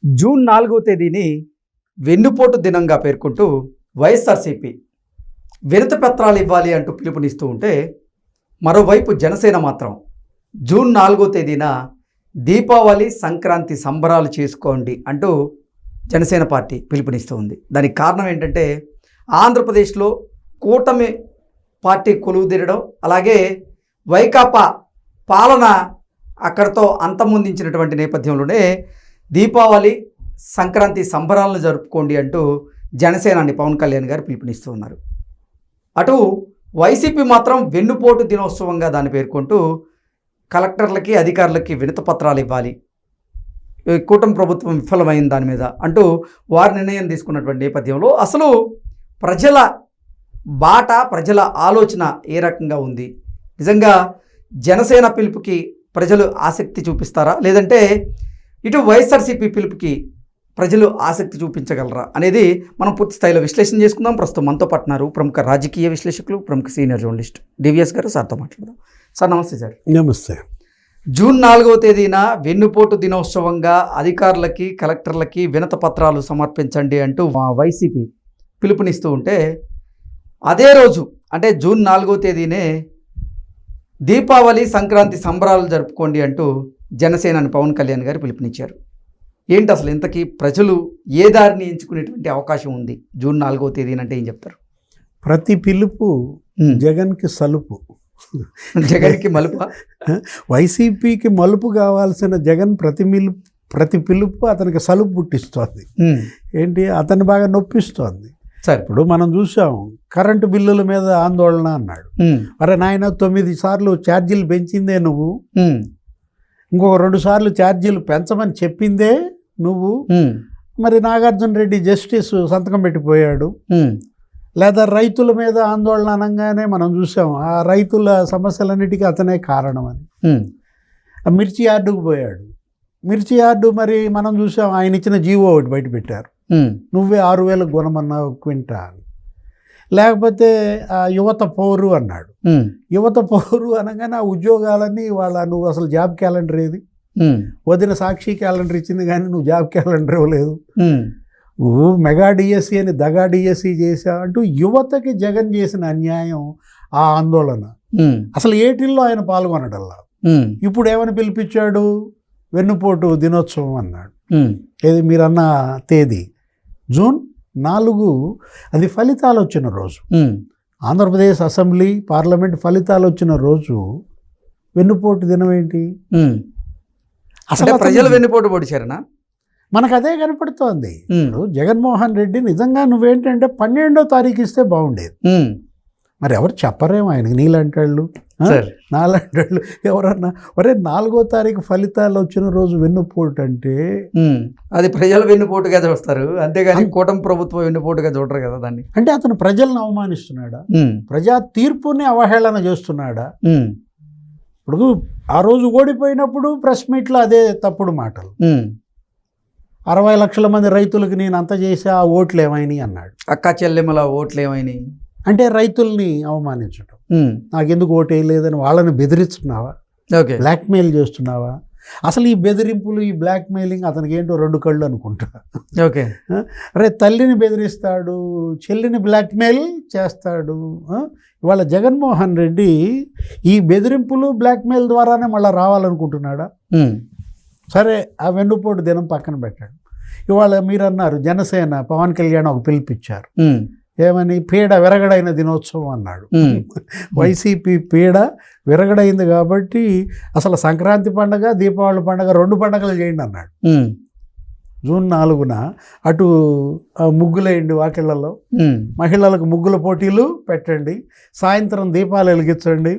June 4వ తేదీని వెన్నుపోటు దినంగా పేర్కొంటూ వైఎస్ఆర్సీపీ వినతి పత్రాలు ఇవ్వాలి అంటూ పిలుపునిస్తూ ఉంటే, మరోవైపు జనసేన మాత్రం జూన్ 4వ తేదీన దీపావళి సంక్రాంతి సంబరాలు చేసుకోండి అంటూ జనసేన పార్టీ పిలుపునిస్తూ ఉంది. దానికి కారణం ఏంటంటే, ఆంధ్రప్రదేశ్లో కూటమి పార్టీ కొలువుదీరడం, అలాగే వైకాపా పాలన అక్కడితో అంతమొందించినటువంటి నేపథ్యంలోనే దీపావళి సంక్రాంతి సంబరాలను జరుపుకోండి అంటూ జనసేనాని పవన్ కళ్యాణ్ గారు పిలుపునిస్తూ ఉన్నారు. అటు వైసీపీ మాత్రం వెన్నుపోటు దినోత్సవంగా దాన్ని పేర్కొంటూ కలెక్టర్లకి అధికారులకి వినతి పత్రాలు ఇవ్వాలి, కూటమి ప్రభుత్వం విఫలమైన దాని మీద అంటూ వారి నిర్ణయం తీసుకున్నటువంటి నేపథ్యంలో అసలు ప్రజల బాట, ప్రజల ఆలోచన ఏ రకంగా ఉంది? నిజంగా జనసేన పిలుపుకి ప్రజలు ఆసక్తి చూపిస్తారా, లేదంటే ఇటు వైఎస్ఆర్సీపీ పిలుపుకి ప్రజలు ఆసక్తి చూపించగలరా అనేది మనం పూర్తి స్థాయిలో విశ్లేషణ చేసుకుందాం. ప్రస్తుతం మనతో పట్టినారు ప్రముఖ రాజకీయ విశ్లేషకులు, ప్రముఖ సీనియర్ జర్నలిస్ట్ డివిఎస్ గారు. సార్తో మాట్లాడదాం. సార్ నమస్తే. సార్ నమస్తే. జూన్ 4వ తేదీన వెన్నుపోటు దినోత్సవంగా అధికారులకి కలెక్టర్లకి వినతి పత్రాలు సమర్పించండి అంటూ వైసీపీ పిలుపునిస్తూ ఉంటే, అదే రోజు అంటే జూన్ 4వ తేదీనే దీపావళి సంక్రాంతి సంబరాలు జరుపుకోండి అంటూ జనసేనాని పవన్ కళ్యాణ్ గారు పిలుపునిచ్చారు. ఏంటి అసలు ఇంతకీ ప్రజలు ఏ దారిని ఎంచుకునేటువంటి అవకాశం ఉంది జూన్ 4వ తేదీన అంటే ఏం చెప్తారు? ప్రతి పిలుపు జగన్కి సలుపు, జగన్కి మలుపు. వైసీపీకి మలుపు కావాల్సిన జగన్ ప్రతి పిలుపు అతనికి సలుపు పుట్టిస్తోంది. ఏంటి, అతన్ని బాగా నొప్పిస్తోంది. సరే, ఇప్పుడు మనం చూసాం, కరెంటు బిల్లుల మీద ఆందోళన అన్నాడు. అరే నాయన, 9 సార్లు ఛార్జీలు పెంచిందే నువ్వు, ఇంకొక 2 సార్లు ఛార్జీలు పెంచమని చెప్పిందే నువ్వు. మరి నాగార్జున రెడ్డి జస్టిస్ సంతకం పెట్టిపోయాడు. లేదా రైతుల మీద ఆందోళన అనగానే మనం చూసాం, ఆ రైతుల సమస్యలన్నిటికీ అతనే కారణం అని. మిర్చి యార్డుకు పోయాడు. మిర్చి యార్డు మరి మనం చూసాం, ఆయన ఇచ్చిన జీవో ఒకటి బయట పెట్టారు, నువ్వే 6,000 కొనమన్నావు క్వింటా అని. లేకపోతే యువత పౌరు అన్నాడు. యువత పౌరు అనగానే ఆ ఉద్యోగాలన్నీ నువ్వు అసలు జాబ్ క్యాలెండర్ ఏది? వదిన సాక్షి క్యాలెండర్ ఇచ్చింది కానీ నువ్వు జాబ్ క్యాలెండర్ ఇవ్వలేదు. నువ్వు మెగా డిఎస్సి అని దగా డిఎస్సి చేసావు అంటూ యువతకి జగన్ చేసిన అన్యాయం, ఆ ఆందోళన. అసలు ఏటిల్లో ఆయన పాల్గొనడల్లా. ఇప్పుడు ఏమని పిలిపించాడు? వెన్నుపోటు దినోత్సవం అన్నాడు. ఏది మీరన్న తేదీ జూన్ 4, అది ఫలితాలు వచ్చిన రోజు. ఆంధ్రప్రదేశ్ అసెంబ్లీ పార్లమెంట్ ఫలితాలు వచ్చిన రోజు వెన్నుపోటు దినం ఏంటి? అసలు ప్రజలు వెన్నుపోటు పొడిచారనా? మనకు అదే కనపడుతోంది. ఇప్పుడు జగన్మోహన్ రెడ్డి నిజంగా నువ్వేంటంటే 12వ తారీఖు ఇస్తే బాగుండేది. మరి ఎవరు చెప్పరేమో ఆయనకి, నీలాంటాళ్ళు నాలాంటాళ్ళు ఎవరన్నా ఒరే 4వ తారీఖు ఫలితాలు వచ్చిన రోజు వెన్నుపోటు అంటే అది ప్రజలు వెన్నుపోటుగా చూస్తారు, అంతేగాని కూటమి ప్రభుత్వం వెన్నుపోటుగా చూడరు కదా దాన్ని. అంటే అతను ప్రజలను అవమానిస్తున్నాడా? ప్రజా తీర్పుని అవహేళన చేస్తున్నాడా? ఇప్పుడు ఆ రోజు ఓడిపోయినప్పుడు ప్రెస్ మీట్లో అదే తప్పుడు మాటలు, 60 లక్షల మంది రైతులకు నేను అంత చేసా, ఆ ఓట్లు ఏమైనాయి అన్నాడు. అక్క చెల్లెమ్మల ఓట్లు ఏమైనాయి అంటే రైతుల్ని అవమానించడం. నాకెందుకు ఓటు వేయలేదని వాళ్ళని బెదిరిస్తున్నావా? బ్లాక్మెయిల్ చేస్తున్నావా? అసలు ఈ బెదిరింపులు, ఈ బ్లాక్మెయిలింగ్ అతనికి ఏంటో 2 కళ్ళు అనుకుంటా. అరే తల్లిని బెదిరిస్తాడు, చెల్లిని బ్లాక్మెయిల్ చేస్తాడు. ఇవాళ జగన్మోహన్ రెడ్డి ఈ బెదిరింపులు బ్లాక్మెయిల్ ద్వారానే మళ్ళీ రావాలనుకుంటున్నాడా? సరే, ఆ వెన్నుపోటు దినం పక్కన పెట్టాడు. ఇవాళ మీరు అన్నారు, జనసేన పవన్ కళ్యాణ్ ఒక పిలిపించారు. ఏమని? పీడ విరగడైన దినోత్సవం అన్నాడు. వైసీపీ పీడ విరగడైంది కాబట్టి అసలు సంక్రాంతి పండగ, దీపావళి పండగ 2 పండగలు చేయండి అన్నాడు. జూన్ 4న అటు ముగ్గులేయండి వాకిళ్లలో, మహిళలకు ముగ్గుల పోటీలు పెట్టండి, సాయంత్రం దీపాలు వెలిగించండి,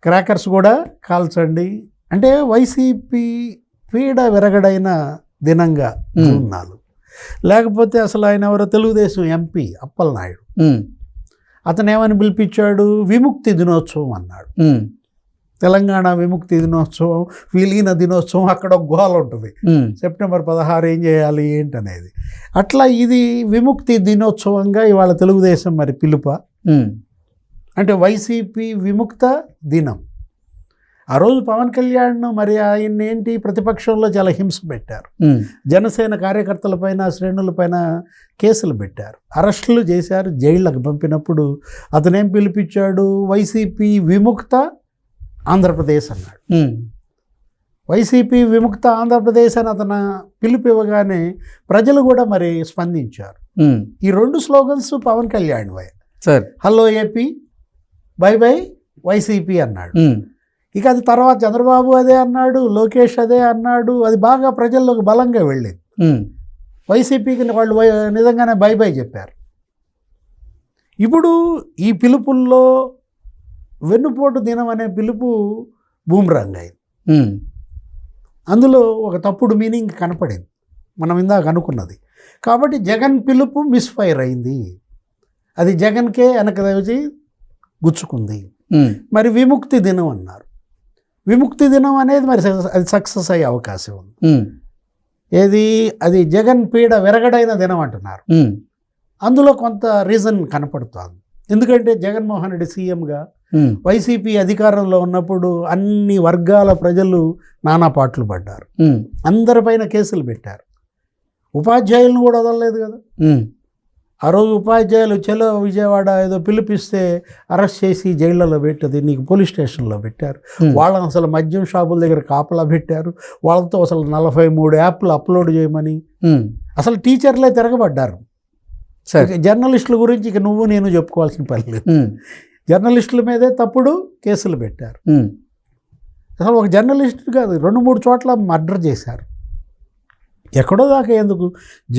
క్రాకర్స్ కూడా కాల్చండి. అంటే వైసీపీ పీడ విరగడైన దినంగా జూన్ 4. లేకపోతే అసలు ఆయన ఎవరో తెలుగుదేశం ఎంపీ అప్పలనాయుడు, అతను ఏమని పిలిపించాడు? విముక్తి దినోత్సవం అన్నాడు. తెలంగాణ విముక్తి దినోత్సవం, విలీన దినోత్సవం, అక్కడ ఒక గోల ఉంటుంది, సెప్టెంబర్ 16 ఏం చేయాలి ఏంటనేది. అట్లా ఇది విముక్తి దినోత్సవంగా ఇవాళ తెలుగుదేశం మరి పిలుప. అంటే వైసీపీ విముక్త దినం. ఆ రోజు పవన్ కళ్యాణ్ మరి ఆయన ఏంటి ప్రతిపక్షంలో చాలా హింస పెట్టారు. జనసేన కార్యకర్తలపైన శ్రేణులపైన కేసులు పెట్టారు, అరెస్టులు చేశారు, జైళ్ళకు పంపినప్పుడు అతనేం పిలిపించాడు, వైసీపీ విముక్త ఆంధ్రప్రదేశ్ అన్నాడు. వైసీపీ విముక్త ఆంధ్రప్రదేశ్ అని అతను పిలుపు ఇవ్వగానే ప్రజలు కూడా మరి స్పందించారు. ఈ 2 slogans Pawan Kalyan sir, hello AP, bye bye YCP అన్నాడు. ఇక అది తర్వాత చంద్రబాబు అదే అన్నాడు, లోకేష్ అదే అన్నాడు. అది బాగా ప్రజల్లోకి బలంగా వెళ్ళింది. వైసీపీకి వాళ్ళు నిజంగానే బై బై చెప్పారు. ఇప్పుడు ఈ పిలుపుల్లో వెన్నుపోటు దినం అనే పిలుపు బూమ్రాంగ్ అయింది. అందులో ఒక తప్పుడు మీనింగ్ కనపడింది మనం ఇందాక అనుకున్నది. కాబట్టి జగన్ పిలుపు మిస్ఫైర్ అయింది, అది జగన్కే వెనక వచ్చి గుచ్చుకుంది. మరి విముక్తి దినం అన్నారు. విముక్తి దినం అనేది మరి అది సక్సెస్ అయ్యే అవకాశం ఉంది. ఏది అది జగన్ పీడ విరగడైన దినం అంటున్నారు. అందులో కొంత రీజన్ కనపడుతోంది. ఎందుకంటే జగన్మోహన్ రెడ్డి సీఎంగా వైసీపీ అధికారంలో ఉన్నప్పుడు అన్ని వర్గాల ప్రజలు నానా పాటలు పడ్డారు, అందరిపైన కేసులు పెట్టారు. ఉపాధ్యాయులను కూడా వదలలేదు కదా. ఆ రోజు ఉపాధ్యాయులు చలో విజయవాడ ఏదో పిలిపిస్తే అరెస్ట్ చేసి జైళ్ళలో పెట్టది, నీకు పోలీస్ స్టేషన్లో పెట్టారు. వాళ్ళని అసలు మద్యం షాపుల దగ్గర కాపలా పెట్టారు. వాళ్ళతో అసలు 43 యాప్లు అప్లోడ్ చేయమని అసలు టీచర్లే తిరగబడ్డారు. జర్నలిస్టుల గురించి ఇక నువ్వు నేను చెప్పుకోవాల్సిన పని లేదు. జర్నలిస్టుల మీదే తప్పుడు కేసులు పెట్టారు. అసలు ఒక జర్నలిస్ట్ కాదు, 2-3 చోట్ల మర్డర్ చేశారు. ఎక్కడో దాకా ఎందుకు,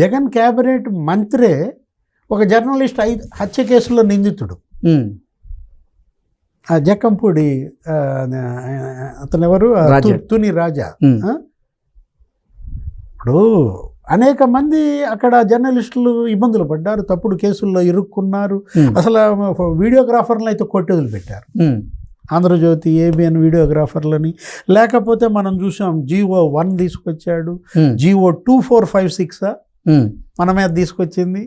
జగన్ క్యాబినెట్ మంత్రే ఒక జర్నలిస్ట్ హత్య కేసులో నిందితుడు. ఆ జక్కంపూడి అతను ఎవరు, తుని రాజా. ఇప్పుడు అనేక మంది అక్కడ జర్నలిస్టులు ఇబ్బందులు పడ్డారు, తప్పుడు కేసుల్లో ఇరుక్కున్నారు. అసలు వీడియోగ్రాఫర్లను అయితే కొట్టేదులు పెట్టారు, ఆంధ్రజ్యోతి, ఏబిఎన్ వీడియోగ్రాఫర్లని. లేకపోతే మనం చూసాం GO 1 తీసుకొచ్చాడు, GO 2456 మన మీద తీసుకొచ్చింది.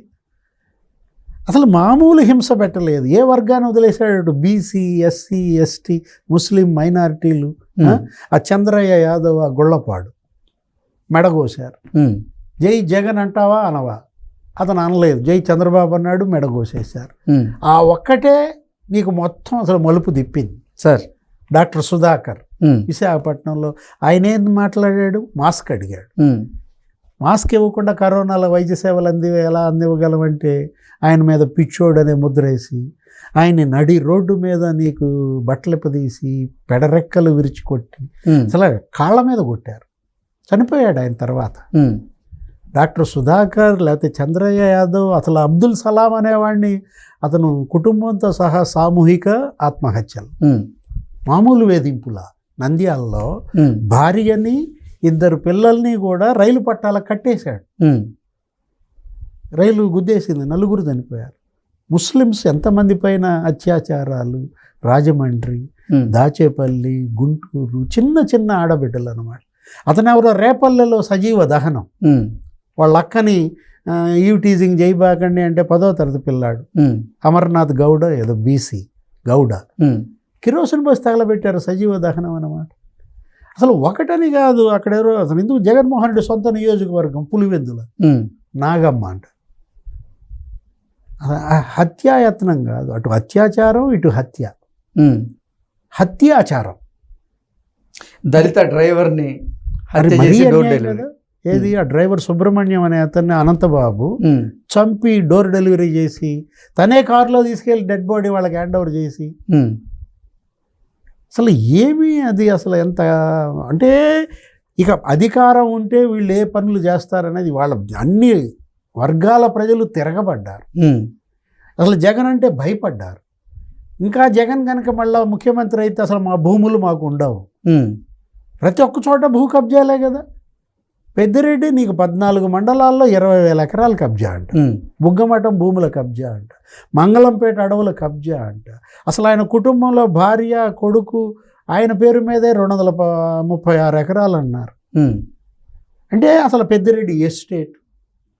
అసలు మామూలు హింస పెట్టలేదు. ఏ వర్గాన్ని వదిలేశాడు, బీసీ, ఎస్సీ, ఎస్టీ, ముస్లిం మైనారిటీలు. ఆ చంద్రయ్య యాదవ్, ఆ గొళ్ళపాడు మెడగోశారు. జై జగన్ అంటావా అనవా, అతను అనలేదు, జై చంద్రబాబు అన్నాడు, మెడగోసేశారు. ఆ ఒక్కటే నీకు మొత్తం అసలు మలుపు తిప్పింది సార్. డాక్టర్ సుధాకర్ విశాఖపట్నంలో ఆయన ఏం మాట్లాడాడు, మాస్క్ అడిగాడు. మాస్క్ ఇవ్వకుండా కరోనాలో వైద్య సేవలు ఎలా అందివ్వగలమంటే ఆయన మీద పిచ్చోడు అనే ముద్రేసి ఆయన్ని నడి రోడ్డు మీద నీకు బట్టలిపదీసి పెడరెక్కలు విరిచి కొట్టి అసలు కాళ్ళ మీద కొట్టారు. చనిపోయాడు ఆయన తర్వాత. డాక్టర్ సుధాకర్ లేకపోతే చంద్రయ్య యాదవ్, అసలు అబ్దుల్ సలాం అనేవాడిని అతను కుటుంబంతో సహా సామూహిక ఆత్మహత్యలు, మామూలు వేధింపుల. నంద్యాలలో భార్యని 2 పిల్లల్ని కూడా రైలు పట్టాలకు కట్టేశాడు. రైలు గుద్దేసింది, 4 చనిపోయారు. ముస్లిమ్స్ ఎంతమంది పైన అత్యాచారాలు, రాజమండ్రి, దాచేపల్లి, గుంటూరు, చిన్న చిన్న ఆడబిడ్డలు అన్నమాట. అతను ఎవరో రేపల్లెలో సజీవ దహనం. వాళ్ళ అక్కని ఈవ్ టీజింగ్ చేయబాకండి అంటే 10వ తరగతి పిల్లాడు అమర్నాథ్ గౌడ, ఏదో బీసీ గౌడ, కిరోసిన్ బస్ తగలబెట్టారు, సజీవ దహనం అన్నమాట. అసలు ఒకటని కాదు, అక్కడ ఎవరో అసలు ఎందుకు జగన్మోహన్ రెడ్డి సొంత నియోజకవర్గం పులివెందుల నాగమ్మ అంట. హత్యాయత్నం కాదు, అటు అత్యాచారం ఇటు హత్య. హత్యాచారం. దళిత డ్రైవర్ని కదా. ఏది ఆ డ్రైవర్ సుబ్రహ్మణ్యం అనే అతన్ని అనంతబాబు చంపి డోర్ డెలివరీ చేసి తనే కారులో తీసుకెళ్ళి డెడ్ బాడీ వాళ్ళకి హ్యాండ్ ఓవర్ చేసి, అసలు ఏమీ అది అసలు ఎంత అంటే ఇక అధికారం ఉంటే వీళ్ళు ఏ పనులు చేస్తారనేది వాళ్ళ అన్ని వర్గాల ప్రజలు తిరగబడ్డారు. అసలు జగన్ అంటే భయపడ్డారు. ఇంకా జగన్ కనుక మళ్ళీ ముఖ్యమంత్రి అయితే అసలు మా భూములు మాకు ఉండవు. ప్రతి ఒక్క చోట భూ కబ్జాలే కదా. పెద్దిరెడ్డి నీకు 14 మండలాల్లో 20,000 ఎకరాలు కబ్జా అంట, బుగ్గమఠం భూముల కబ్జా అంట, మంగళంపేట అడవుల కబ్జా అంట. అసలు ఆయన కుటుంబంలో భార్య, కొడుకు ఆయన పేరు మీదే 236 ఎకరాలు అన్నారు. అంటే అసలు పెద్దిరెడ్డి ఎస్టేట్,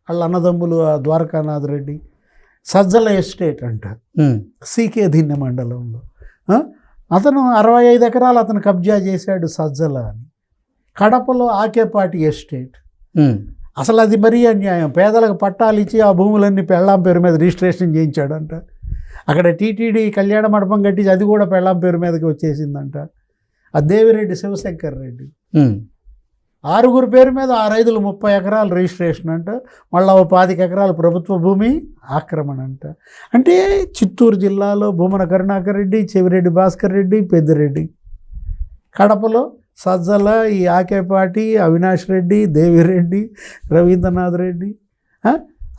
వాళ్ళ అన్నదమ్ములు ద్వారకానాథ్ రెడ్డి సజ్జల ఎస్టేట్ అంట, సీకే దిన్నె మండలంలో. అతను 65 ఎకరాలు అతను కబ్జా చేశాడు సజ్జల అని. కడపలో ఆకేపాటి ఎస్టేట్. అసలు అది మరీ అన్యాయం. పేదలకు పట్టాలు ఇచ్చి ఆ భూములన్నీ పెళ్ళాం పేరు మీద రిజిస్ట్రేషన్ చేయించాడంట. అక్కడ టీటీడీ కళ్యాణ మండపం కట్టించి అది కూడా పెళ్ళాం పేరు మీదకి వచ్చేసిందంట. ఆ దేవిరెడ్డి శివశంకర్ రెడ్డి 6 పేరు మీద 30 ఎకరాలు రిజిస్ట్రేషన్ అంట. మళ్ళీ 25 ఎకరాలు ప్రభుత్వ భూమి ఆక్రమణ అంట. అంటే చిత్తూరు జిల్లాలో భూమన కరుణాకర్ రెడ్డి, చెవిరెడ్డి భాస్కర్ రెడ్డి, పెద్దిరెడ్డి. కడపలో సజ్జల, ఈ ఆకేపాటి, అవినాష్ రెడ్డి, దేవిరెడ్డి, రవీంద్రనాథ్ రెడ్డి.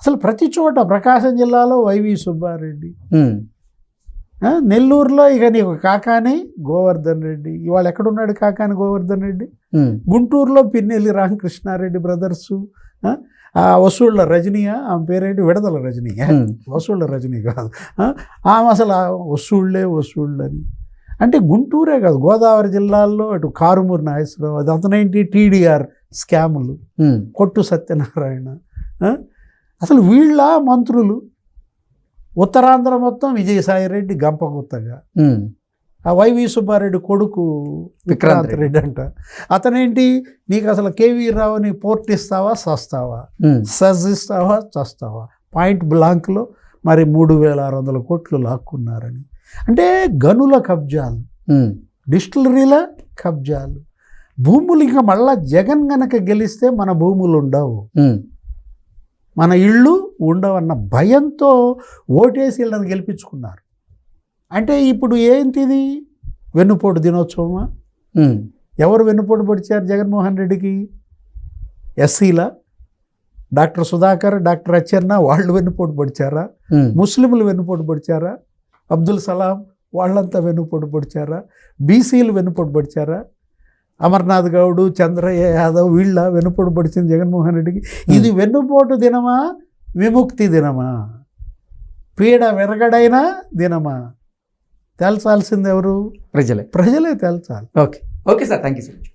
అసలు ప్రతి చోట ప్రకాశం జిల్లాలో వైవి సుబ్బారెడ్డి. నెల్లూరులో ఇక నీకు కాకాని గోవర్ధన్ రెడ్డి. ఇవాళ ఎక్కడున్నాడు కాకాని గోవర్ధన్ రెడ్డి? గుంటూరులో పిన్నెల్లి రామకృష్ణారెడ్డి బ్రదర్సు. వసూళ్ళ రజనీయా, ఆమె పేరేంటి? విడదల రజనీ. వసూళ్ళ రజనీ కాదు, ఆమె అసలు వసూళ్ళని. అంటే గుంటూరే కాదు, గోదావరి జిల్లాల్లో అటు కారుమూరి నాగేశ్వరరావు, అది అతనేంటి టీడీఆర్ స్కాములు, కొట్టు సత్యనారాయణ. అసలు వీళ్ళ మంత్రులు. ఉత్తరాంధ్ర మొత్తం విజయసాయిరెడ్డి గంపగుత్తగా. ఆ వైవి సుబ్బారెడ్డి కొడుకు విక్రాంత్ రెడ్డి అంట. అతనేంటి, నీకు అసలు కేవీ రావుని పోర్ట్ ఇస్తావా చస్తావా, సజ్ ఇస్తావా చస్తావా, పాయింట్ బ్లాంక్లో మరి 3600 కోట్లు లాక్కున్నారని. అంటే గనుల కబ్జాలు, డిస్టిలరీల కబ్జాలు, భూములు. ఇంకా మళ్ళా జగన్ గనక గెలిస్తే మన భూములు ఉండవు, మన ఇళ్ళు ఉండవన్న భయంతో ఓటేసి వీళ్ళని గెలిపించుకున్నారు. అంటే ఇప్పుడు ఏంటిది? వెన్నుపోటు దినోత్సవమా? ఎవరు వెన్నుపోటు పొడిచారు జగన్మోహన్ రెడ్డికి? ఎస్సీల డాక్టర్ సుధాకర్, డాక్టర్ అచ్చెన్న వాళ్ళు వెన్నుపోటు పొడిచారా? ముస్లింలు వెన్నుపోటు పొడిచారా? అబ్దుల్ సలాం వాళ్ళంతా వెన్నుపోటు పొడిచారా? బీసీలు వెన్నుపోటు పొడిచారా? అమర్నాథ్ గౌడు, చంద్రయ్య యాదవ్ వీళ్ళ వెన్నుపోటు పొడిచింది జగన్మోహన్ రెడ్డికి. ఇది వెన్నుపోటు దినమా, విముక్తి దినమా, పీడ విరగడైన దినమా? తేల్చాల్సింది ఎవరు? ప్రజలే తేల్చాలి. Okay sir, thank you so much.